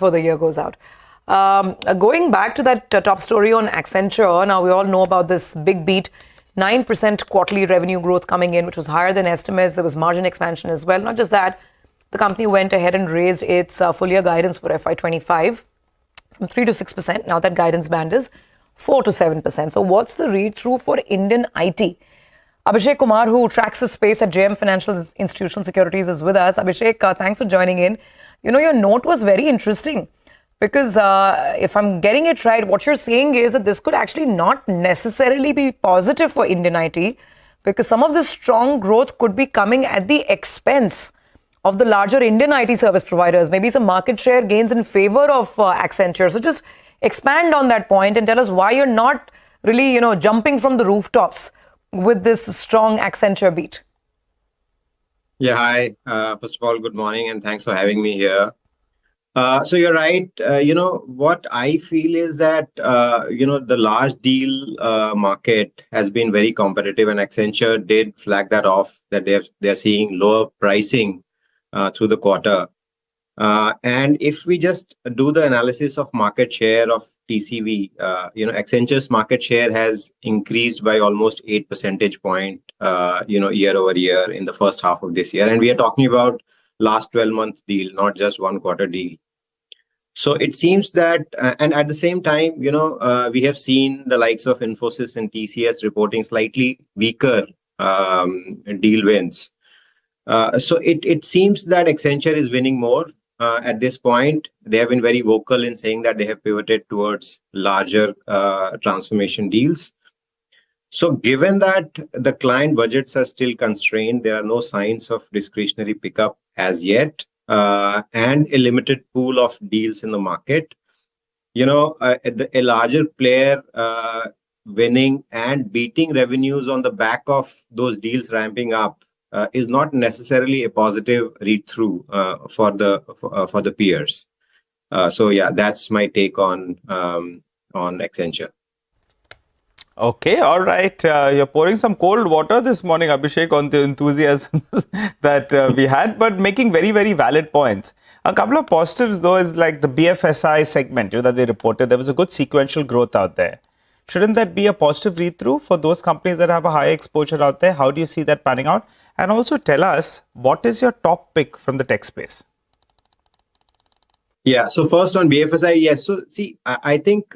before the year goes out. Going back to that top story on Accenture, now we all know about this big beat, 9% quarterly revenue growth coming in, which was higher than estimates. There was margin expansion as well. Not just that, the company went ahead and raised its full year guidance for FY25 from 3 to 6%. Now that guidance band is 4 to 7%. So what's the read-through for Indian IT? Abhishek Kumar, who tracks the space at JM Financial Institutional Securities, is with us. Abhishek, thanks for joining in. You know, your note was very interesting because if I'm getting it right, what you're saying is that this could actually not necessarily be positive for Indian IT because some of this strong growth could be coming at the expense of the larger Indian IT service providers, maybe some market share gains in favor of Accenture. So just expand on that point and tell us why you're not really, jumping from the rooftops with this strong Accenture beat. Yeah, hi. First of all, good morning and thanks for having me here. So you're right. What I feel is that, the large deal market has been very competitive and Accenture did flag that off, that they're seeing lower pricing through the quarter. And if we just do the analysis of market share of TCV, Accenture's market share has increased by almost 8 percentage point, year over year in the first half of this year. And we are talking about last 12-month deal, not just 1 quarter deal. So it seems that, and at the same time, we have seen the likes of Infosys and TCS reporting slightly weaker deal wins. So it seems that Accenture is winning more at this point. They have been very vocal in saying that they have pivoted towards larger transformation deals. So given that the client budgets are still constrained, there are no signs of discretionary pickup as yet, and a limited pool of deals in the market. A larger player winning and beating revenues on the back of those deals ramping up is not necessarily a positive read-through for the peers. So yeah, that's my take on Accenture. Okay, all right. You're pouring some cold water this morning, Abhishek, on the enthusiasm that we had, but making very, very valid points. A couple of positives, though, is like the BFSI segment that they reported. There was a good sequential growth out there. Shouldn't that be a positive read-through for those companies that have a high exposure out there? How do you see that panning out? And also tell us, what is your top pick from the tech space? Yeah, so first on BFSI, yes. So see, I think,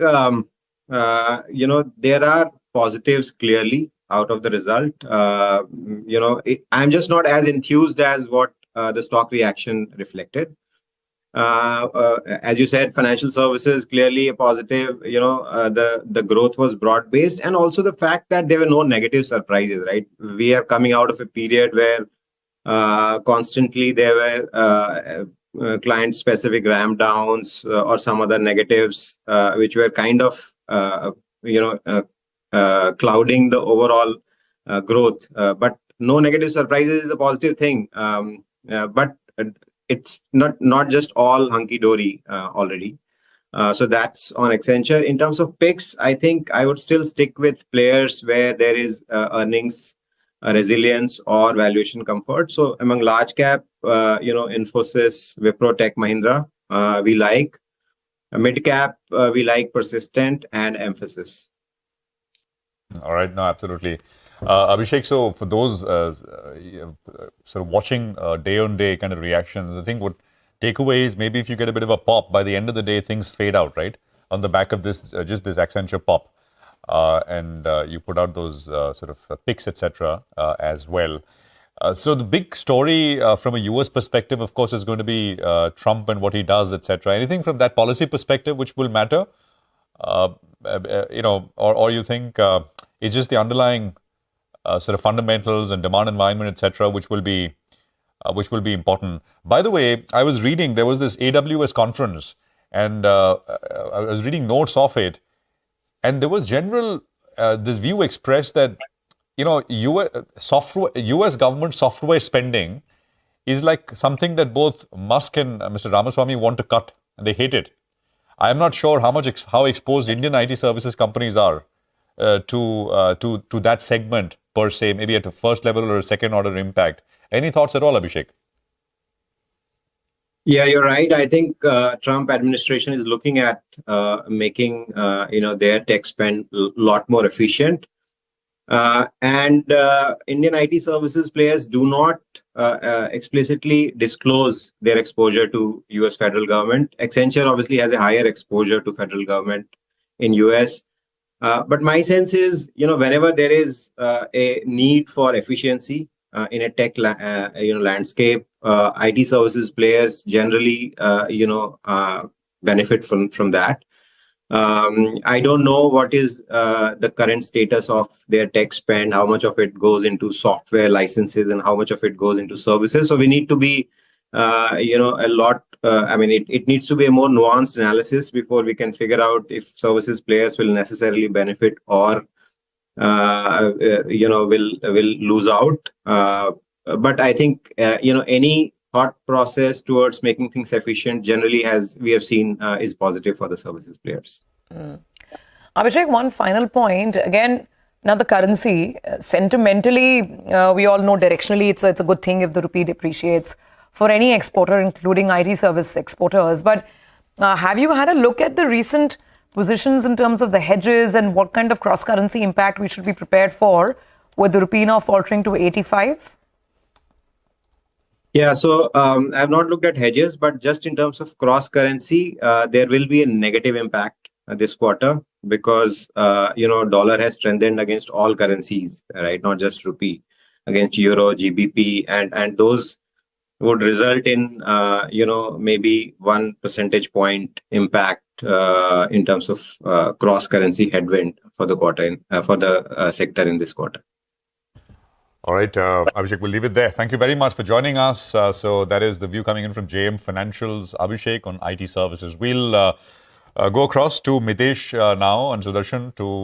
there are positives clearly out of the result. I'm just not as enthused as what the stock reaction reflected. As you said, financial services clearly a positive. The growth was broad-based, and also the fact that there were no negative surprises. Right, we are coming out of a period where constantly there were client-specific ramp downs or some other negatives, which were kind of clouding the overall growth. But no negative surprises is a positive thing. But it's not just all hunky-dory already. So that's on Accenture. In terms of picks, I think I would still stick with players where there is earnings resilience or valuation comfort. So among large cap, Infosys, Wipro, Tech Mahindra, we like. Mid cap, we like Persistent and Mphasis. All right, no, absolutely. Abhishek, so for those sort of watching day on day kind of reactions, I think what takeaway is maybe if you get a bit of a pop, by the end of the day, things fade out, right? On the back of this, just this Accenture pop. And you put out those sort of picks, etc. As well. So the big story from a US perspective, of course, is going to be Trump and what he does, etc. Anything from that policy perspective which will matter, or you think it's just the underlying sort of fundamentals and demand environment, etc., which will be important. By the way, I was reading, there was this AWS conference, and I was reading notes of it, and there was general this view expressed that US government software spending is like something that both Musk and Mr. Ramaswamy want to cut, and they hate it. I am not sure how exposed Indian IT services companies are to that segment per se, maybe at a first level or a second order impact. Any thoughts at all, Abhishek? Yeah, you're right. I think Trump administration is looking at making their tech spend a lot more efficient. And Indian IT services players do not explicitly disclose their exposure to US federal government. Accenture obviously has a higher exposure to federal government in US. But my sense is, whenever there is a need for efficiency in a tech landscape, IT services players generally, benefit from that. I don't know what is the current status of their tech spend, how much of it goes into software licenses and how much of it goes into services. So we need to be, a lot. It needs to be a more nuanced analysis before we can figure out if services players will necessarily benefit or, will lose out. But I think, any thought process towards making things efficient generally we have seen is positive for the services players. Abhishek, one final point. Again, now the currency, sentimentally, we all know directionally it's a good thing if the rupee depreciates for any exporter, including IT service exporters. But have you had a look at the recent positions in terms of the hedges and what kind of cross-currency impact we should be prepared for with the rupee now faltering to 85? Yeah, so I have not looked at hedges, but just in terms of cross currency, there will be a negative impact this quarter because dollar has strengthened against all currencies, right? Not just rupee, against euro, GBP, and those would result in maybe 1 percentage point impact in terms of cross currency headwind for the quarter for the sector in this quarter. All right, Abhishek, we'll leave it there. Thank you very much for joining us. So that is the view coming in from JM Financial's Abhishek on IT services. We'll go across to Mitesh now and Sudarshan to